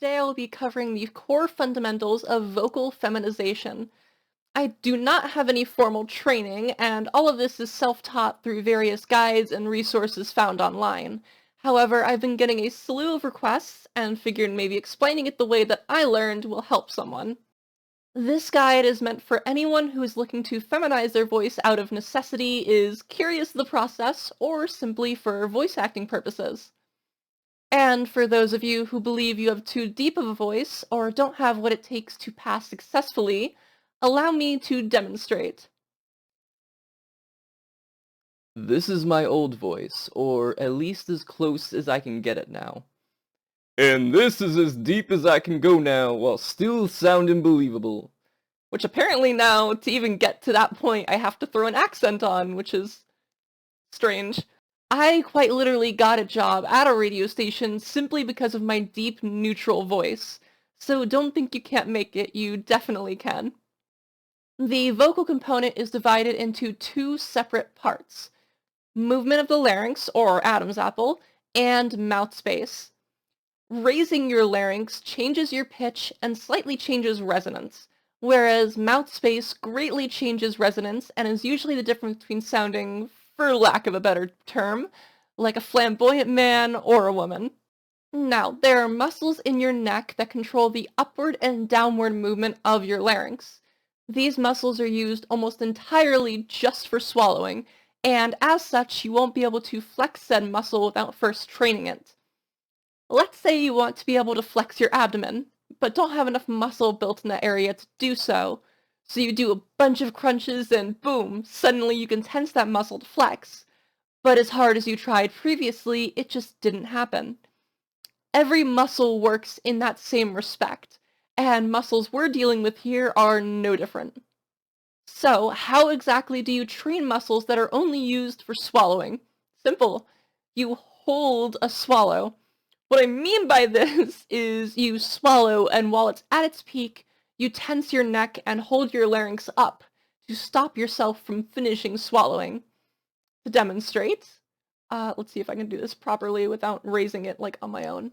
today I will be covering the core fundamentals of vocal feminization. I do not have any formal training, and all of this is self-taught through various guides and resources found online. However, I've been getting a slew of requests and figured maybe explaining it the way that I learned will help someone. This guide is meant for anyone who is looking to feminize their voice out of necessity, is curious of the process, or simply for voice acting purposes. And for those of you who believe you have too deep of a voice or don't have what it takes to pass successfully, allow me to demonstrate. This is my old voice, or at least as close as I can get it now. And this is as deep as I can go now while still sounding believable. Which apparently now, to even get to that point, I have to throw an accent on, which is strange. I quite literally got a job at a radio station simply because of my deep, neutral voice. So don't think you can't make it, you definitely can. The vocal component is divided into two separate parts: movement of the larynx, or Adam's apple, and mouth space. Raising your larynx changes your pitch and slightly changes resonance, whereas mouth space greatly changes resonance and is usually the difference between sounding, for lack of a better term, like a flamboyant man or a woman. Now, there are muscles in your neck that control the upward and downward movement of your larynx. These muscles are used almost entirely just for swallowing, and as such, you won't be able to flex said muscle without first training it. Let's say you want to be able to flex your abdomen, but don't have enough muscle built in that area to do so. So you do a bunch of crunches and boom, suddenly you can tense that muscle to flex. But as hard as you tried previously, it just didn't happen. Every muscle works in that same respect, and muscles we're dealing with here are no different. So, how exactly do you train muscles that are only used for swallowing? Simple. You hold a swallow. What I mean by this is you swallow, and while it's at its peak, you tense your neck and hold your larynx up to stop yourself from finishing swallowing. To demonstrate, let's see if I can do this properly without raising it like on my own.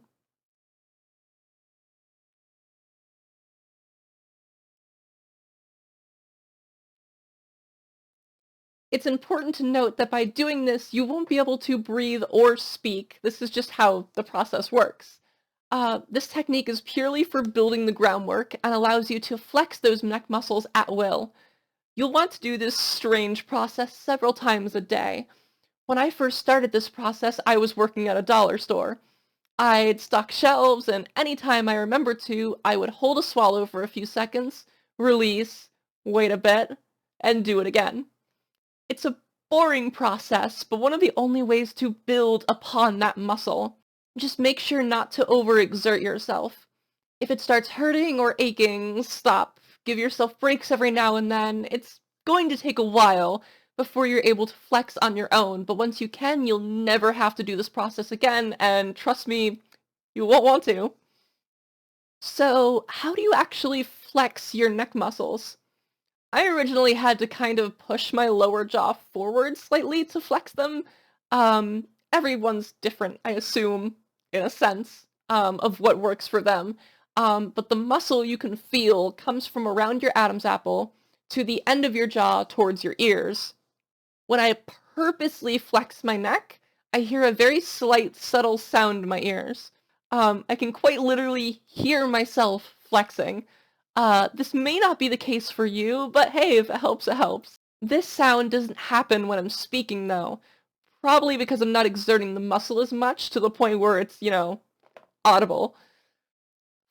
It's important to note that by doing this, you won't be able to breathe or speak. This is just how the process works. This technique is purely for building the groundwork and allows you to flex those neck muscles at will. You'll want to do this strange process several times a day. When I first started this process, I was working at a dollar store. I'd stock shelves, and anytime I remembered to, I would hold a swallow for a few seconds, release, wait a bit, and do it again. It's a boring process, but one of the only ways to build upon that muscle. Just make sure not to overexert yourself. If it starts hurting or aching, stop. Give yourself breaks every now and then. It's going to take a while before you're able to flex on your own, but once you can, you'll never have to do this process again, and trust me, you won't want to. So, how do you actually flex your neck muscles? I originally had to kind of push my lower jaw forward slightly to flex them. Everyone's different, I assume, in a sense, of what works for them. But the muscle you can feel comes from around your Adam's apple to the end of your jaw towards your ears. When I purposely flex my neck, I hear a very slight, subtle sound in my ears. I can quite literally hear myself flexing. This may not be the case for you, but hey, if it helps, it helps. This sound doesn't happen when I'm speaking, though. Probably because I'm not exerting the muscle as much to the point where it's, audible.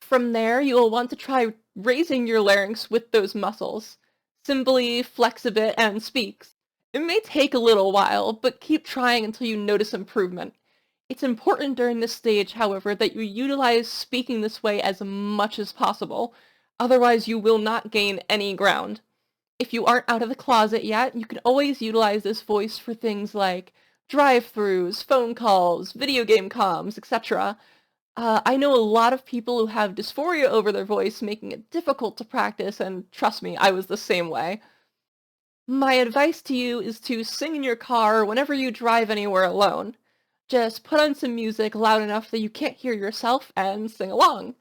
From there, you will want to try raising your larynx with those muscles. Simply flex a bit and speak. It may take a little while, but keep trying until you notice improvement. It's important during this stage, however, that you utilize speaking this way as much as possible. Otherwise, you will not gain any ground. If you aren't out of the closet yet, you can always utilize this voice for things like drive-thrus, phone calls, video game comms, etc. I know a lot of people who have dysphoria over their voice, making it difficult to practice, and trust me, I was the same way. My advice to you is to sing in your car whenever you drive anywhere alone. Just put on some music loud enough that you can't hear yourself and sing along.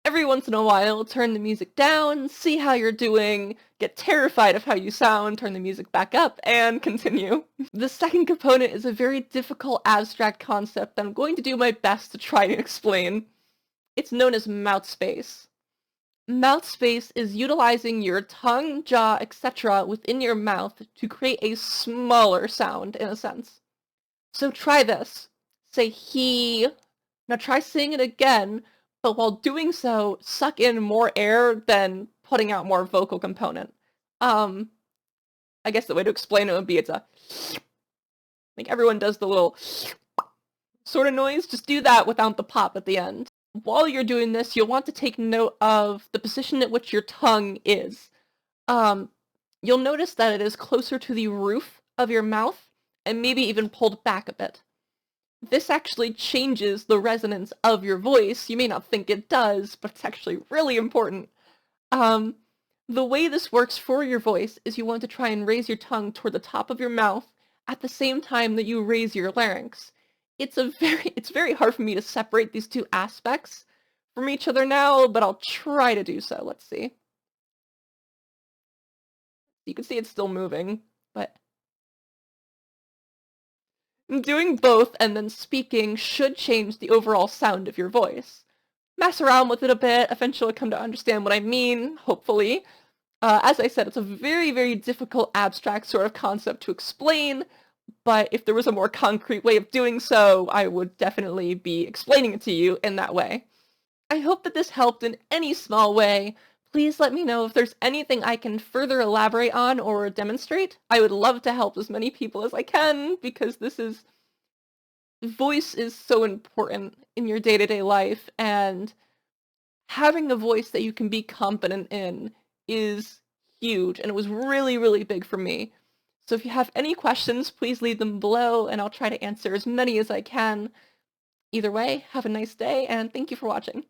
Every once in a while, turn the music down, see how you're doing, get terrified of how you sound, turn the music back up, and continue. The second component is a very difficult abstract concept that I'm going to do my best to try to explain. It's known as mouth space. Mouth space is utilizing your tongue, jaw, etc. within your mouth to create a smaller sound, in a sense. So try this. Say he. Now try saying it again, but while doing so, suck in more air than putting out more vocal component. I guess the way to explain it would be like everyone does the little sort of noise, just do that without the pop at the end. While you're doing this, you'll want to take note of the position at which your tongue is. You'll notice that it is closer to the roof of your mouth and maybe even pulled back a bit. This actually changes the resonance of your voice. You may not think it does, but it's actually really important. The way this works for your voice is you want to try and raise your tongue toward the top of your mouth at the same time that you raise your larynx. It's very hard for me to separate these two aspects from each other now, but I'll try to do so. Let's see. You can see it's still moving, but doing both and then speaking should change the overall sound of your voice. Mess around with it a bit, eventually come to understand what I mean, hopefully. As I said, it's a very, very difficult abstract sort of concept to explain, but if there was a more concrete way of doing so, I would definitely be explaining it to you in that way. I hope that this helped in any small way. Please let me know if there's anything I can further elaborate on or demonstrate. I would love to help as many people as I can, because voice is so important in your day-to-day life, and having a voice that you can be confident in is huge, and it was really, really big for me. So if you have any questions, please leave them below, and I'll try to answer as many as I can. Either way, have a nice day, and thank you for watching.